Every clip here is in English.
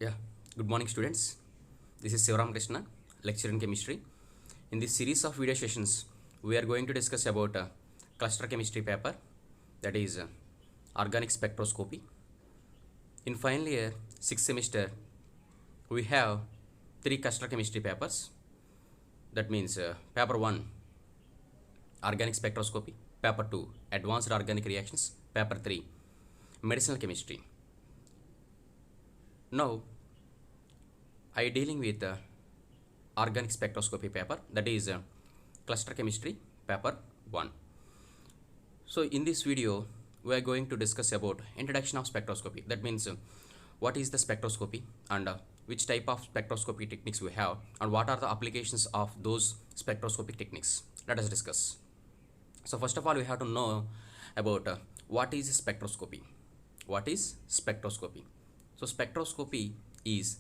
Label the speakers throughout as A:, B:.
A: Yeah, good morning, students. This is Sivaram Krishna, lecturer in chemistry. In this series of video sessions, we are going to discuss about cluster chemistry paper, that is organic spectroscopy. In final year, sixth semester, we have three cluster chemistry papers. That means paper one, organic spectroscopy; paper two, advanced organic reactions; paper three, medicinal chemistry. Now, I dealing with organic spectroscopy paper, that is cluster chemistry paper 1. So in this video we are going to discuss about introduction of spectroscopy. That means what is the spectroscopy and which type of spectroscopy techniques we have and what are the applications of those spectroscopic techniques. Let us discuss. So first of all we have to know about what is spectroscopy. What is spectroscopy? So spectroscopy is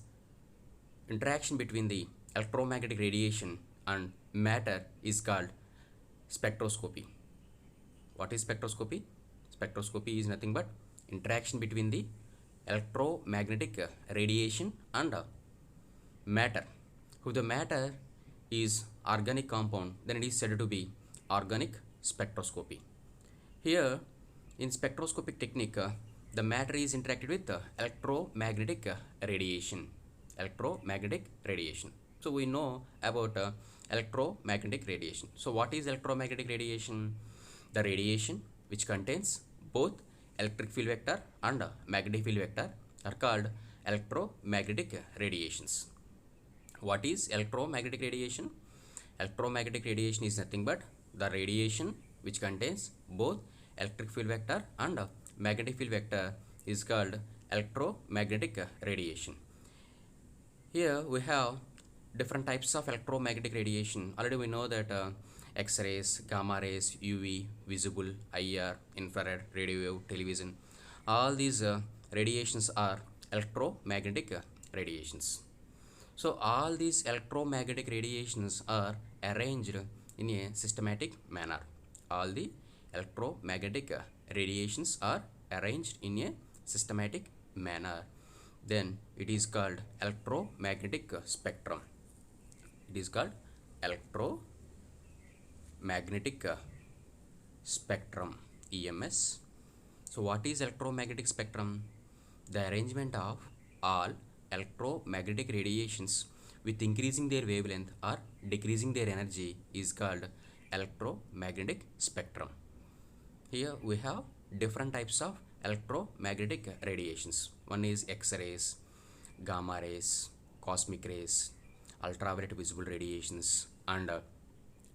A: interaction between the electromagnetic radiation and matter is called spectroscopy. What is spectroscopy? Spectroscopy is nothing but interaction between the electromagnetic radiation and matter. If the matter is organic compound, then it is said to be organic spectroscopy. Here in spectroscopic technique, the matter is interacted with electromagnetic radiation. Electromagnetic radiation. So we know about electromagnetic radiation. So what is electromagnetic radiation? The radiation which contains both electric field vector and magnetic field vector are called electromagnetic radiations. What is electromagnetic radiation? Electromagnetic radiation is nothing but the radiation which contains both electric field vector and magnetic field vector is called electromagnetic radiation. Here we have different types of electromagnetic radiation. Already we know that X-rays, gamma rays, UV, visible, IR, infrared, radio wave, television, all these radiations are electromagnetic radiations. So all these electromagnetic radiations are arranged in a systematic manner. All the electromagnetic radiations are arranged in a systematic manner. Then it is called electromagnetic spectrum. It is called electromagnetic spectrum, EMS. So what is electromagnetic spectrum? The arrangement of all electromagnetic radiations with increasing their wavelength or decreasing their energy is called electromagnetic spectrum. Here we have different types of electromagnetic radiations. One is X-rays, gamma rays, cosmic rays, ultraviolet visible radiations, and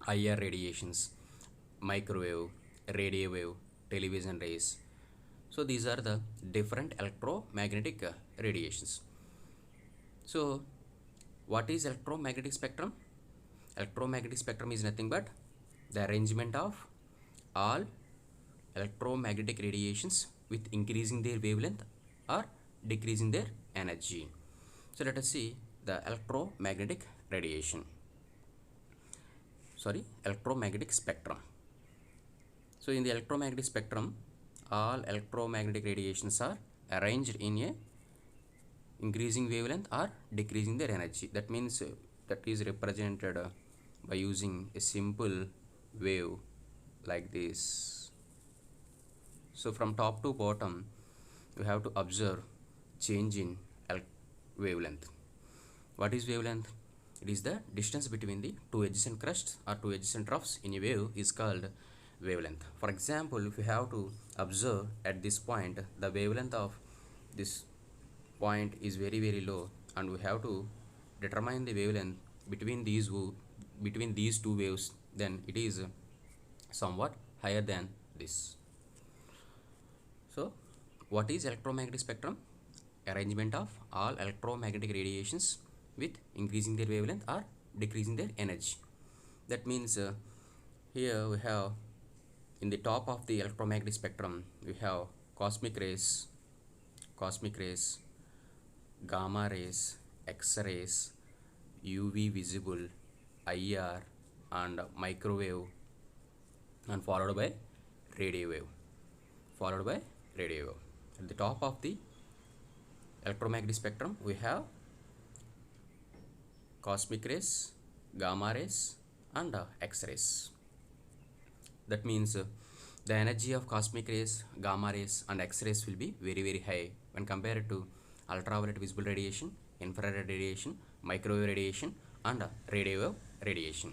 A: IR radiations, microwave, radio wave, television rays. So these are the different electromagnetic radiations. So what is electromagnetic spectrum? Electromagnetic spectrum is nothing but the arrangement of all electromagnetic radiations with increasing their wavelength or decreasing their energy. So let us see the electromagnetic spectrum. So in the electromagnetic spectrum, all electromagnetic radiations are arranged in a increasing wavelength or decreasing their energy. That means that is represented by using a simple wave like this. So from top to bottom you have to observe change in wavelength. What is wavelength? It is the distance between the two adjacent crusts or two adjacent troughs in a wave is called wavelength. For example, if you have to observe at this point, the wavelength of this point is very low, and we have to determine the wavelength between these two waves, then it is somewhat higher than this. So what is electromagnetic spectrum? Arrangement of all electromagnetic radiations with increasing their wavelength or decreasing their energy. That means here we have in the top of the electromagnetic spectrum we have cosmic rays, gamma rays, X-rays, UV visible, IR, and microwave, and followed by radio wave. At the top of the electromagnetic spectrum, we have cosmic rays, gamma rays, and X-rays. That means the energy of cosmic rays, gamma rays, and X-rays will be very, very high when compared to ultraviolet visible radiation, infrared radiation, microwave radiation, and radio wave radiation.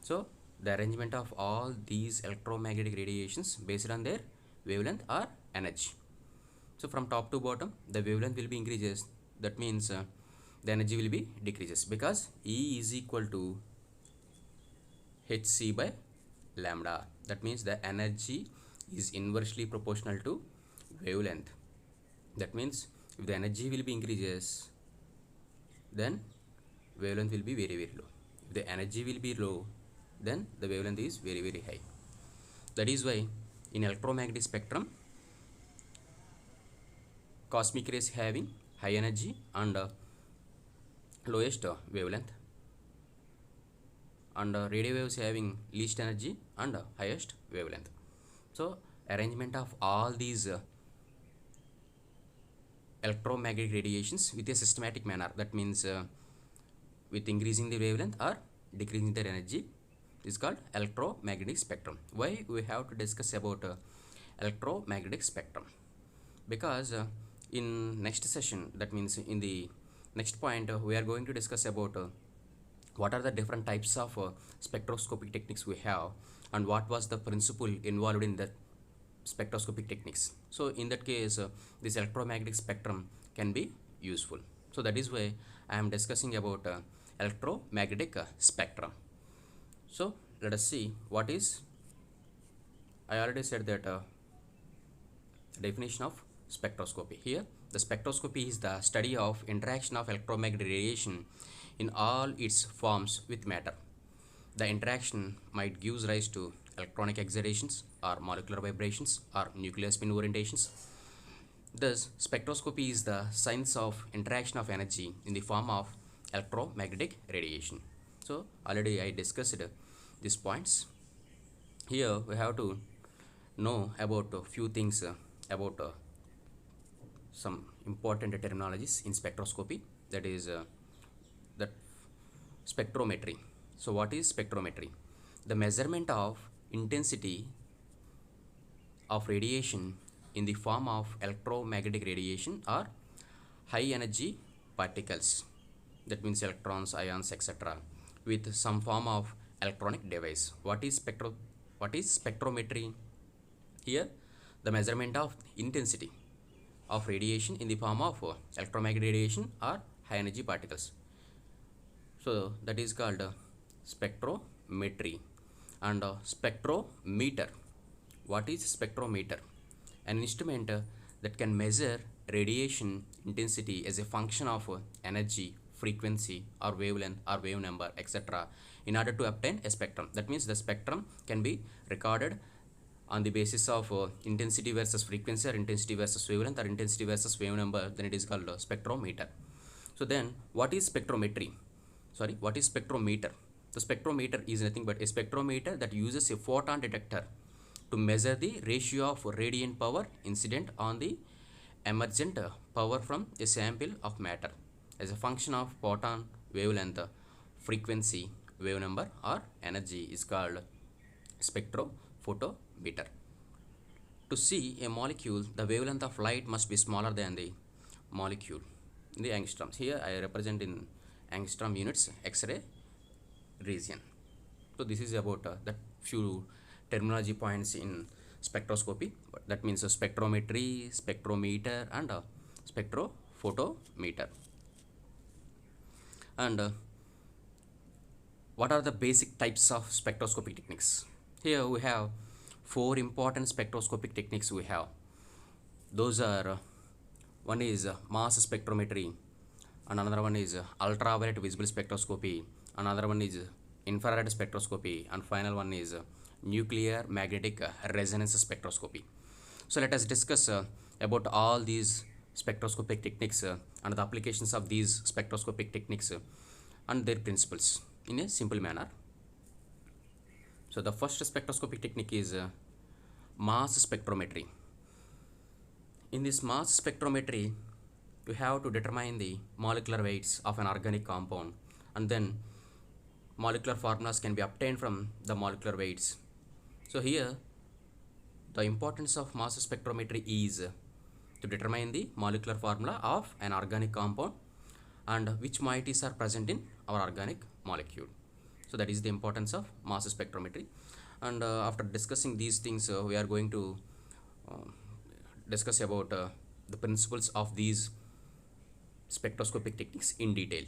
A: So the arrangement of all these electromagnetic radiations based on their wavelength or energy. So from top to bottom, the wavelength will be increases. That means the energy will be decreases, because E is equal to hc by lambda. That means the energy is inversely proportional to wavelength. That means if the energy will be increases, then wavelength will be very, very low. If the energy will be low, then the wavelength is very, very high. That is why in electromagnetic spectrum, cosmic rays having high energy and lowest wavelength, and radio waves having least energy and highest wavelength. So arrangement of all these electromagnetic radiations with a systematic manner, that means with increasing the wavelength or decreasing their energy, is called electromagnetic spectrum. Why we have to discuss about electromagnetic spectrum? Because in next session, that means in the next point, we are going to discuss about what are the different types of spectroscopic techniques we have, and what was the principle involved in the spectroscopic techniques. So in that case, this electromagnetic spectrum can be useful. So that is why I am discussing about electromagnetic spectrum. So let us see what is. I already said that definition of spectroscopy. Here the spectroscopy is the study of interaction of electromagnetic radiation in all its forms with matter. The interaction might give rise to electronic excitations or molecular vibrations or nuclear spin orientations. Thus spectroscopy is the science of interaction of energy in the form of electromagnetic radiation. So already I discussed these points. Here we have to know about a few things about some important terminologies in spectroscopy, that is that spectrometry. So what is spectrometry? The measurement of intensity of radiation in the form of electromagnetic radiation or high energy particles, that means electrons, ions, etc., with some form of electronic device. What is spectrometry? Here the measurement of intensity of radiation in the form of electromagnetic radiation or high energy particles. So that is called spectrometry. And spectrometer. What is spectrometer? An instrument that can measure radiation intensity as a function of energy, frequency, or wavelength, or wave number, etc., in order to obtain a spectrum. That means the spectrum can be recorded on the basis of intensity versus frequency, or intensity versus wavelength, or intensity versus wave number. Then it is called spectrometer. So then what is spectrometry? Sorry, what is spectrometer? The spectrometer is nothing but a spectrometer that uses a photon detector to measure the ratio of radiant power incident on the emergent power from a sample of matter as a function of photon wavelength, frequency, wave number, or energy is called spectrophotometer. To see a molecule, the wavelength of light must be smaller than the molecule in the angstroms. Here I represent in angstrom units X-ray region. So this is about that few terminology points in spectroscopy. That means spectrometry, spectrometer, and spectrophotometer. And what are the basic types of spectroscopic techniques? Here we have 4 important spectroscopic techniques we have. Those are one is mass spectrometry, and another one is ultraviolet visible spectroscopy, another one is infrared spectroscopy, and final one is nuclear magnetic resonance spectroscopy. So let us discuss about all these spectroscopic techniques and the applications of these spectroscopic techniques and their principles in a simple manner. So the first spectroscopic technique is mass spectrometry. In this mass spectrometry, you have to determine the molecular weights of an organic compound, and then molecular formulas can be obtained from the molecular weights. So here the importance of mass spectrometry is to determine the molecular formula of an organic compound and which moieties are present in our organic molecule. So that is the importance of mass spectrometry. And after discussing these things, we are going to uh, discuss about the principles of these spectroscopic techniques in detail.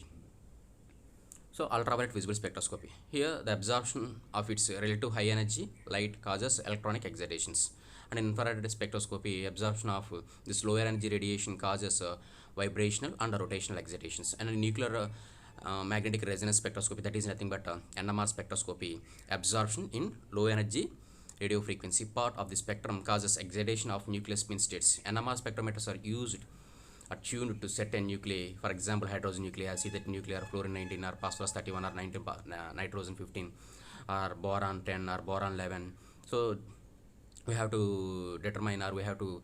A: So ultraviolet visible spectroscopy. Here the absorption of its relative high energy light causes electronic excitations. And in infrared spectroscopy, absorption of this lower energy radiation causes vibrational and rotational excitations. And in nuclear magnetic resonance spectroscopy, that is nothing but NMR spectroscopy, absorption in low energy radio frequency part of the spectrum causes excitation of nuclear spin states. NMR spectrometers are used tuned to certain nuclei, for example hydrogen nuclei, acetate nuclei, or fluorine 19, or phosphorus 31, or 19, nitrogen 15, or boron 10, or boron 11. So we have to determine, or we have to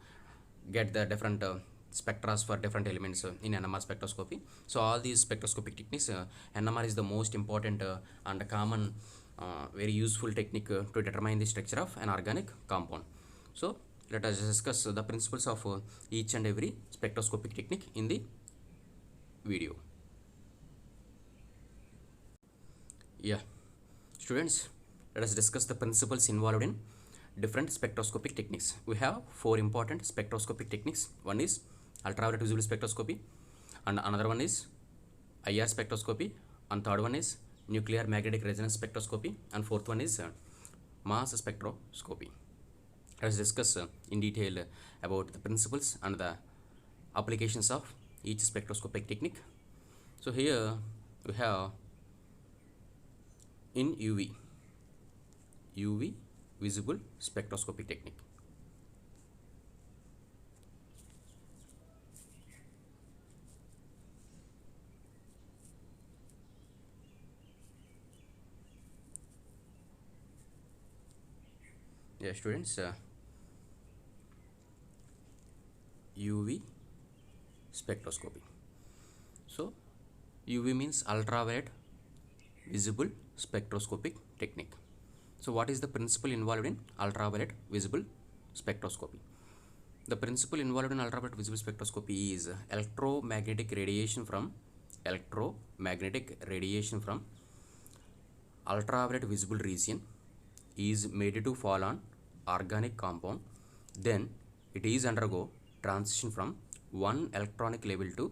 A: get the different spectra for different elements in NMR spectroscopy. So all these spectroscopic techniques, NMR is the most important and common very useful technique to determine the structure of an organic compound. So let us discuss the principles of each and every spectroscopic technique in the video. Yeah, students, let us discuss the principles involved in different spectroscopic techniques. We have four important spectroscopic techniques. One is ultraviolet visible spectroscopy, and another one is IR spectroscopy, and third one is nuclear magnetic resonance spectroscopy, and fourth one is mass spectroscopy. Let's discuss in detail about the principles and the applications of each spectroscopic technique. So here we have in UV visible spectroscopy technique. Yeah, students, UV spectroscopy. So UV means ultraviolet visible spectroscopic technique. So what is the principle involved in ultraviolet visible spectroscopy? The principle involved in ultraviolet visible spectroscopy is electromagnetic radiation from ultraviolet visible region is made to fall on organic compound, then it is undergo transition from one electronic level to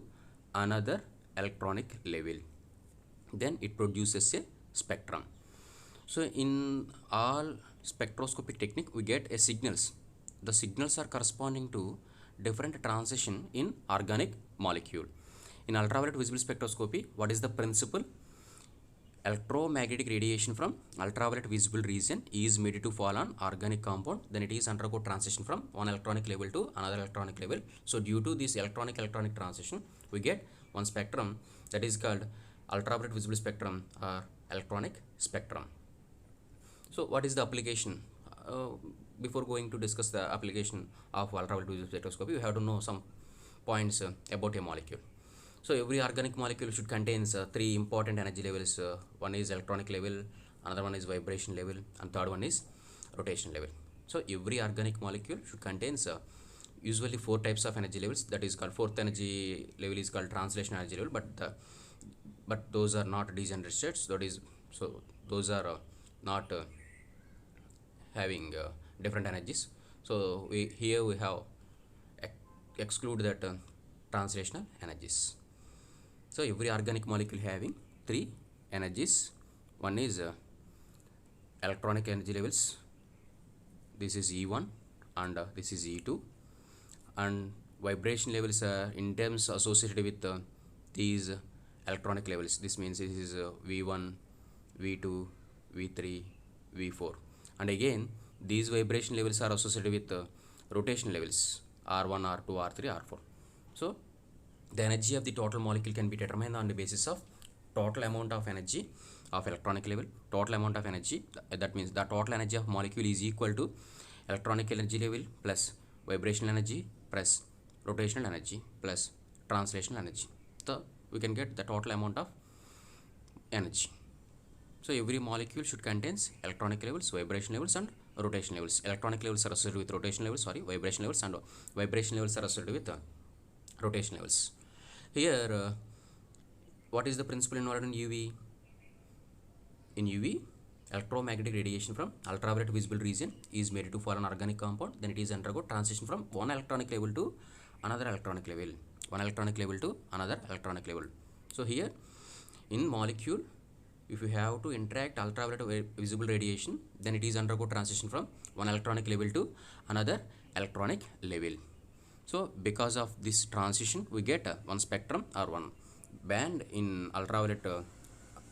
A: another electronic level, then it produces a spectrum. So in all spectroscopic technique we get a signals. The signals are corresponding to different transition in organic molecule. In ultraviolet visible spectroscopy, what is the principle? Electromagnetic radiation from ultraviolet visible region is made to fall on organic compound, then it is undergo transition from one electronic level to another electronic level. So due to this electronic transition, we get one spectrum that is called ultraviolet visible spectrum or electronic spectrum. So what is the application? Before going to discuss the application of ultraviolet visible spectroscopy, we have to know some points about a molecule. So every organic molecule should contain three important energy levels. One is electronic level, another one is vibration level, and third one is rotation level. So every organic molecule should contain usually four types of energy levels. That is called fourth energy level is called translation energy level, but those are not degenerate states. That is, so those are not having different energies. So here we have exclude that translational energies. So every organic molecule having three energies. One is electronic energy levels. This is E1 and this is E2, and vibration levels are in terms associated with these electronic levels. This means this is V1, V2, V3, V4, and again these vibration levels are associated with rotation levels R1, R2, R3, R4. So the energy of the total molecule can be determined on the basis of total amount of energy of electronic level, total amount of energy, that means the total energy of molecule is equal to electronic energy level plus vibrational energy plus rotational energy plus translational energy. So we can get the total amount of energy. So every molecule should contains electronic levels, vibration levels, and rotation levels. Electronic levels are associated with rotation levels, vibration levels, and vibration levels are associated with rotation levels. Here, what is the principle involved in UV? In UV, electromagnetic radiation from ultraviolet visible region is made to fall an organic compound. Then it is undergo transition from one electronic level to another electronic level. One electronic level to another electronic level. So here, in molecule, if you have to interact ultraviolet visible radiation, then it is undergo transition from one electronic level to another electronic level. So because of this transition, we get one spectrum or one band in ultraviolet.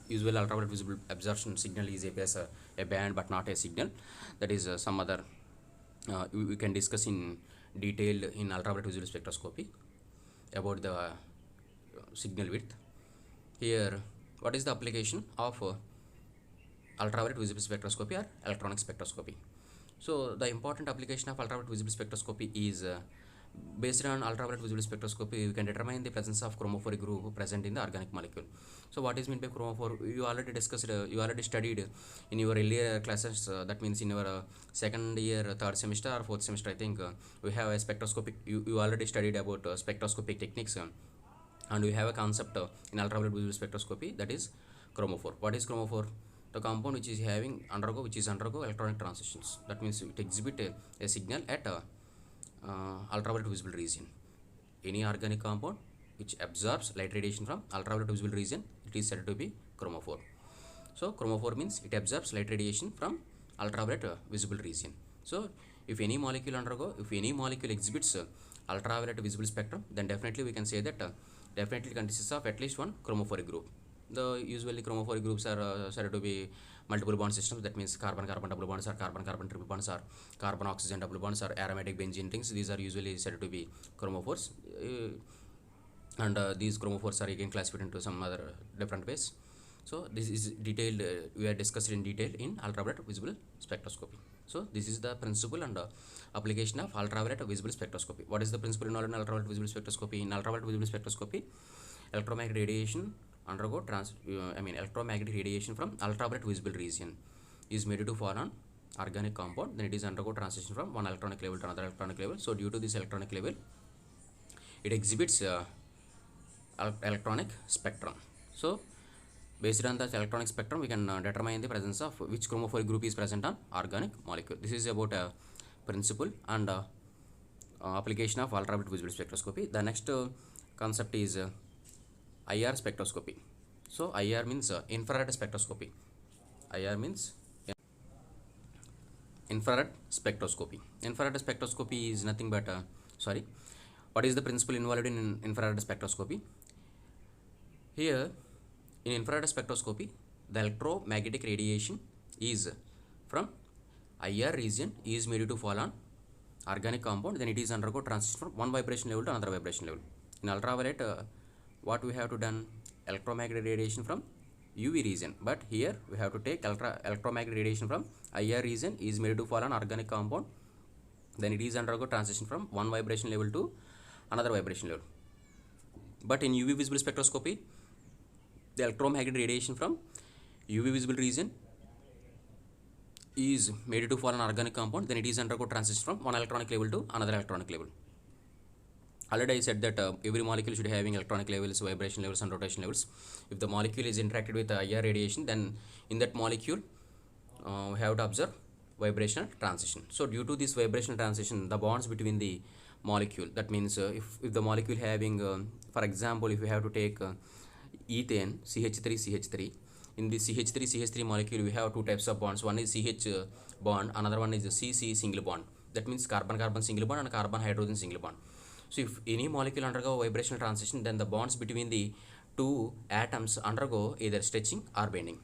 A: Usual ultraviolet visible absorption signal is a band but not a signal. That is some other we can discuss in detail in ultraviolet visible spectroscopy about the signal width. Here, what is the application of ultraviolet visible spectroscopy or electronic spectroscopy? So the important application of ultraviolet visible spectroscopy is based on ultraviolet visible spectroscopy, we can determine the presence of chromophoric group present in the organic molecule. So what is meant by chromophore? You already discussed, you already studied in your earlier classes, that means in your second year, third semester or fourth semester, I think we have a spectroscopic, you already studied about spectroscopic techniques, and we have a concept in ultraviolet visible spectroscopy, that is chromophore. What is chromophore? The compound which is undergo electronic transitions. That means it exhibit a signal at ultraviolet visible region. Any organic compound which absorbs light radiation from ultraviolet visible region, it is said to be chromophore. So chromophore means it absorbs light radiation from ultraviolet visible region. So if any molecule exhibits ultraviolet visible spectrum, then definitely we can say that definitely consists of at least one chromophoric group. The usually chromophoric groups are said to be multiple bond systems. That means carbon-carbon double bonds, or carbon-carbon triple bonds, or carbon-oxygen double bonds, or aromatic benzene rings. These are usually said to be chromophores, and these chromophores are again classified into some other different ways. So this is detailed. We are discussed in detail in ultraviolet visible spectroscopy. So this is the principle and application of ultraviolet visible spectroscopy. What is the principle involved in ultraviolet visible spectroscopy? In ultraviolet visible spectroscopy, electromagnetic radiation electromagnetic radiation from ultraviolet visible region is made to fall on organic compound. Then it is undergo transition from one electronic level to another electronic level. So due to this electronic level, it exhibits electronic spectrum. So based on the electronic spectrum, we can determine the presence of which chromophoric group is present on organic molecule. This is about a principle and application of ultraviolet visible spectroscopy. The next concept is IR spectroscopy. So IR means infrared spectroscopy. IR means infrared spectroscopy. Infrared spectroscopy is nothing but what is the principle involved in infrared spectroscopy? Here in infrared spectroscopy, the electromagnetic radiation is from IR region is made to fall on organic compound. Then it is undergo transition from one vibration level to another vibration level. In ultraviolet, what we have to done? Electromagnetic radiation from UV region, but here we have to take electromagnetic radiation from IR region is made to fall on organic compound. Then it is undergo transition from one vibration level to another vibration level. But in UV visible spectroscopy, the electromagnetic radiation from UV visible region is made to fall on organic compound. Then it is undergo transition from one electronic level to another electronic level. Already I said that every molecule should be having electronic levels, vibration levels, and rotation levels. If the molecule is interacted with IR radiation, then in that molecule we have to observe vibrational transition. So due to this vibrational transition, the bonds between the molecule, that means if the molecule having for example, if we have to take ethane CH3, in the CH3 molecule we have two types of bonds. One is CH bond, another one is the CC single bond. That means carbon-carbon single bond and carbon-hydrogen single bond. So if any molecule undergo vibrational transition, then the bonds between the two atoms undergo either stretching or bending.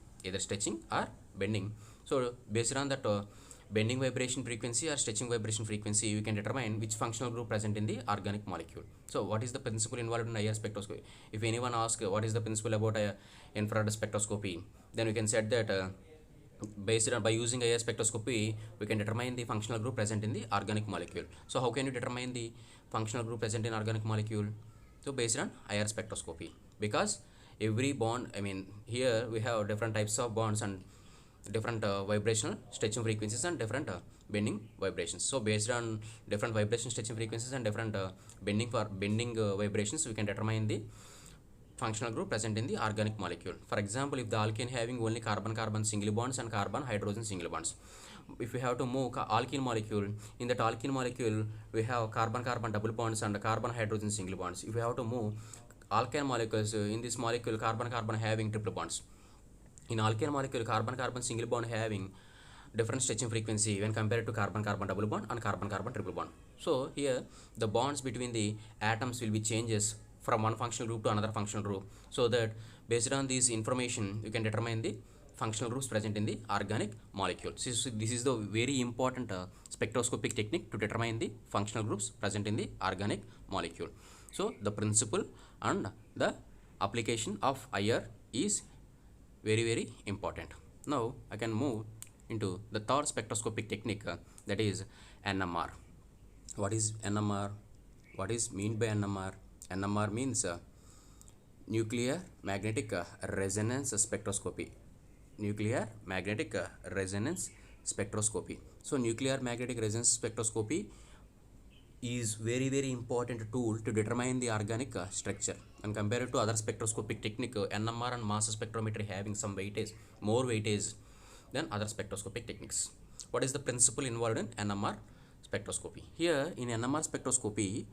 A: So based on that bending vibration frequency or stretching vibration frequency, you can determine which functional group present in the organic molecule. So what is the principle involved in IR spectroscopy? If anyone asks what is the principle about infrared spectroscopy, then we can say that by using IR spectroscopy, we can determine the functional group present in the organic molecule. So how can you determine the functional group present in organic molecule? So based on IR spectroscopy, because every bond, I mean here we have different types of bonds and different vibrational stretching frequencies and different bending vibrations. So based on different vibration stretching frequencies and different bending vibrations, we can determine the functional group present in the organic molecule. For example, if the alkene having only carbon-carbon single bonds and carbon-hydrogen single bonds, if we have to move alkene molecule, in that alkene molecule we have carbon-carbon double bonds and carbon-hydrogen single bonds. If we have to move alkane molecules, in this molecule carbon-carbon having triple bonds. In alkane molecule, carbon-carbon single bond having different stretching frequency when compared to carbon-carbon double bond and carbon-carbon triple bond. So here the bonds between the atoms will be changes from one functional group to another functional group, so that based on this information you can determine the functional groups present in the organic molecule. This is the very important spectroscopic technique to determine the functional groups present in the organic molecule. So the principle and the application of IR is very important. Now I can move into the third spectroscopic technique, that is NMR. What is NMR? What is mean by NMR? NMR means nuclear magnetic resonance spectroscopy. Nuclear magnetic resonance spectroscopy. So nuclear magnetic resonance spectroscopy is very important tool to determine the organic structure, and compared to other spectroscopic technique, NMR and mass spectrometry having some weightage, more weightage than other spectroscopic techniques. What is the principle involved in NMR spectroscopy? Here in NMR spectroscopy,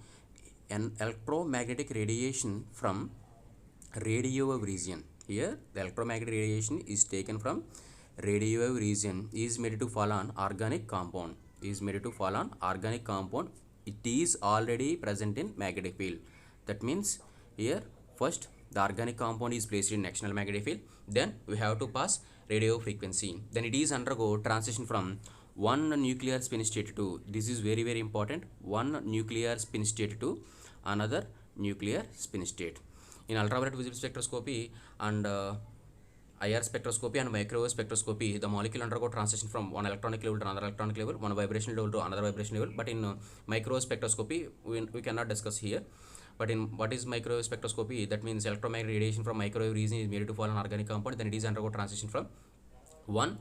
A: an electromagnetic radiation from radio wave region. Here the electromagnetic radiation is taken from radio wave region, is made to fall on organic compound. It is already present in magnetic field. That means here first the organic compound is placed in external magnetic field, then we have to pass radio frequency, then it is undergo transition from one nuclear spin state to, this is very important, one nuclear spin state to another nuclear spin state. In ultraviolet visible spectroscopy and IR spectroscopy and microwave spectroscopy, the molecule undergo transition from one electronic level to another electronic level, one vibration level to another vibration level. But in microwave spectroscopy, we cannot discuss here. But in what is microwave spectroscopy, that means electromagnetic radiation from microwave region is made to fall on organic compound, then it is undergo transition from one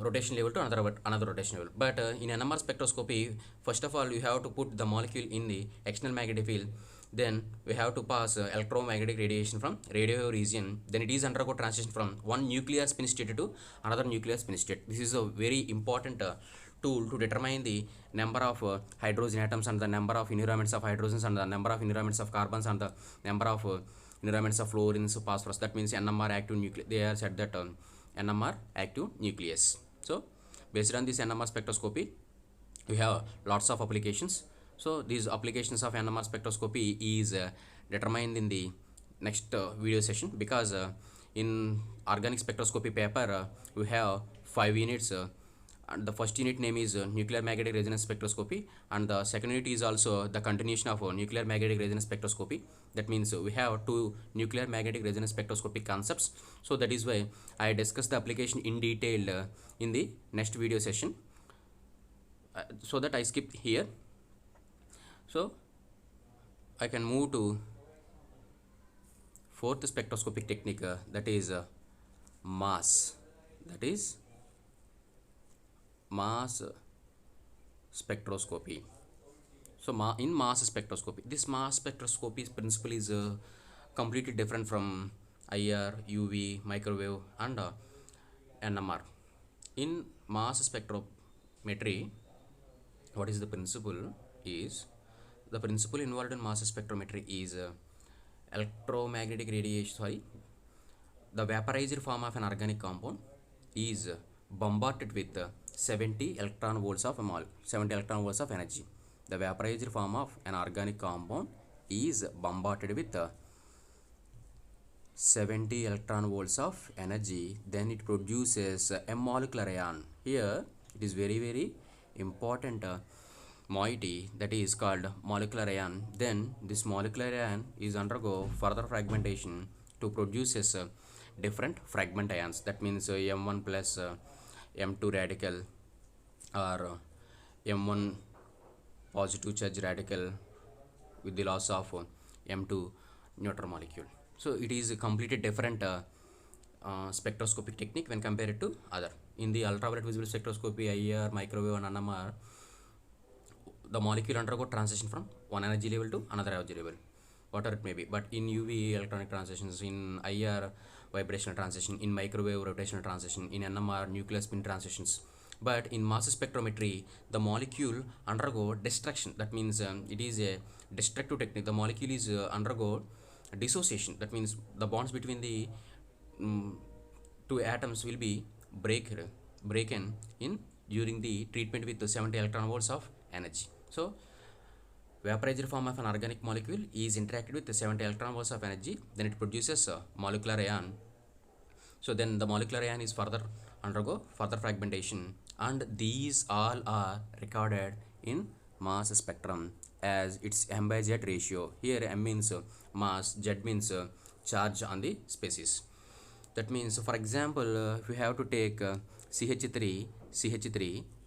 A: rotation level to another rotation level. But in NMR spectroscopy, first of all you have to put the molecule in the external magnetic field, then we have to pass electromagnetic radiation from radio region, then it is undergo transition from one nuclear spin state to another nuclear spin state. This is a very important tool to determine the number of hydrogen atoms and the number of environments of hydrogens and the number of environments of carbons and the number of environments of fluorines, phosphorus. That means NMR active nucleus. They are said that NMR active nucleus. So based on this NMR spectroscopy, we have lots of applications. So these applications of NMR spectroscopy is determined in the next video session, because in organic spectroscopy paper we have 5 units, and the first unit name is nuclear magnetic resonance spectroscopy, and the second unit is also the continuation of nuclear magnetic resonance spectroscopy. That means we have 2 nuclear magnetic resonance spectroscopy concepts. So that is why I discuss the application in detail in the next video session, so that I skip here. So I can move to fourth spectroscopic technique, that is mass spectroscopy. So in mass spectroscopy, this mass spectroscopy principle is completely different from IR, UV, microwave and NMR. In mass spectrometry, what is the principle is, the principle involved in mass spectrometry is electromagnetic radiation, the vaporized form of an organic compound is bombarded with 70 electron volts of energy. The vaporized form of an organic compound is bombarded with 70 electron volts of energy, then it produces a molecular ion. Here it is very important moiety, that is called molecular ion. Then this molecular ion is undergo further fragmentation to produces different fragment ions. That means M1 plus M2 radical or M1 positive charge radical with the loss of M2 neutral molecule. So it is a completely different spectroscopic technique when compared to other. In the ultraviolet visible spectroscopy, IR, microwave and NMR, the molecule undergo transition from one energy level to another energy level, whatever it may be. But in UV, electronic transitions, in IR, vibrational transition, in microwave, rotational transition, in NMR, nuclear spin transitions. But in mass spectrometry, the molecule undergo destruction. That means it is a destructive technique. The molecule is undergo dissociation. That means the bonds between the two atoms will be broken in during the treatment with the 70 electron volts of energy. So vaporized form of an organic molecule is interacted with the 70 electron volts of energy, then it produces a molecular ion. So then the molecular ion is undergo further fragmentation, and these all are recorded in mass spectrum as its M by Z ratio. Here M means mass, Z means charge on the species. That means, for example, if you have to take CH3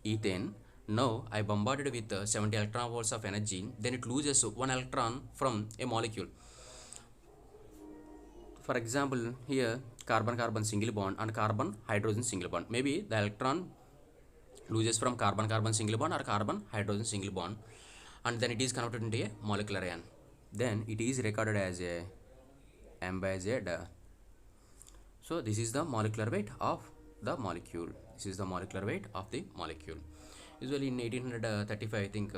A: ethane. Now I bombarded with 70 electron volts of energy, then it loses one electron from a molecule. For example, here carbon-carbon single bond and carbon-hydrogen single bond. Maybe the electron loses from carbon-carbon single bond or carbon-hydrogen single bond, and then it is converted into a molecular ion. Then it is recorded as a M by Z. So this is the molecular weight of the molecule. This is the molecular weight of the molecule. Usually in 1835, I think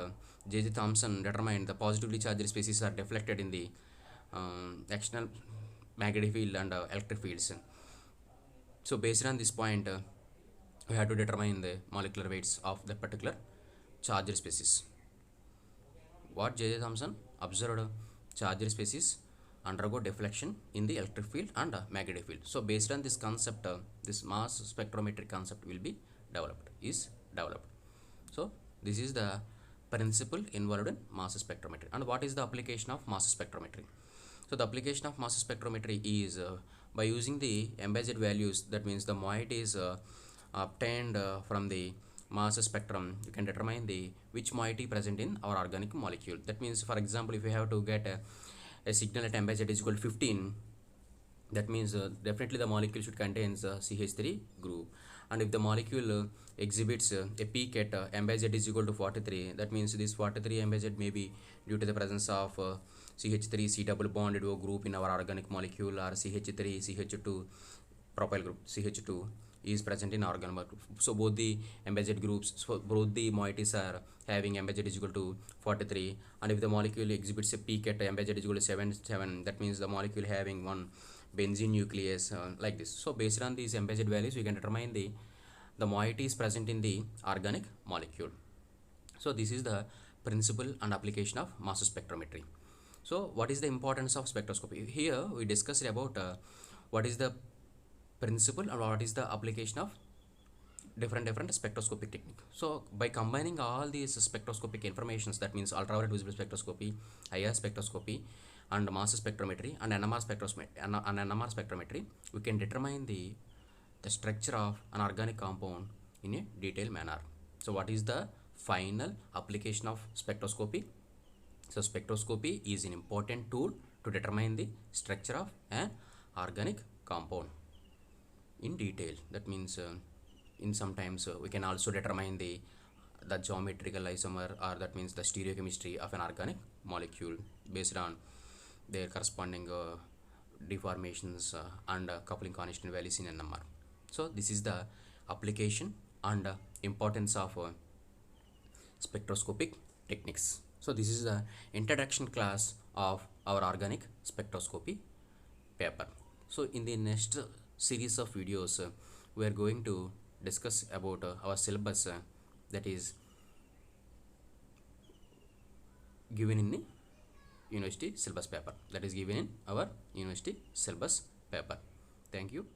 A: J.J. Thomson determined the positively charged species are deflected in the external magnetic field and electric fields. So based on this point, we have to determine the molecular weights of the particular charged species. What J.J. Thomson observed, charged species undergo deflection in the electric field and magnetic field. So based on this concept, this mass spectrometric concept will be developed. So this is the principle involved in mass spectrometry. And what is the application of mass spectrometry? So the application of mass spectrometry is by using the M by Z values, that means the moiety is obtained from the mass spectrum, you can determine which moiety present in our organic molecule. That means, for example, if you have to get a signal at M by Z is equal to 15, that means definitely the molecule should contain the CH3 group. And if the molecule exhibits a peak at M by Z is equal to 43, that means this 43 M by Z may be due to the presence of CH3 C double bonded group in our organic molecule, or CH3 CH2 propyl group CH2 is present in organic molecule. So both the M by Z groups, so both the moieties are having M by Z is equal to 43, and if the molecule exhibits a peak at M by Z is equal to 7, that means the molecule having one benzene nucleus like this. So based on these M by Z values, we can determine the moiety is present in the organic molecule. So this is the principle and application of mass spectrometry. So what is the importance of spectroscopy? Here we discussed about what is the principle and what is the application of different spectroscopic technique. So by combining all these spectroscopic informations, that means ultraviolet visible spectroscopy, IR spectroscopy, and mass spectrometry and NMR spectrometry, we can determine the structure of an organic compound in a detailed manner. So what is the final application of spectroscopy? So spectroscopy is an important tool to determine the structure of an organic compound in detail. That means in sometimes we can also determine the geometrical isomer, or that means the stereochemistry of an organic molecule based on their corresponding deformations and coupling constant values in NMR. So this is the application and importance of spectroscopic techniques. So this is the introduction class of our organic spectroscopy paper. So in the next series of videos, we are going to discuss about our syllabus that is given in the university syllabus paper. Thank you.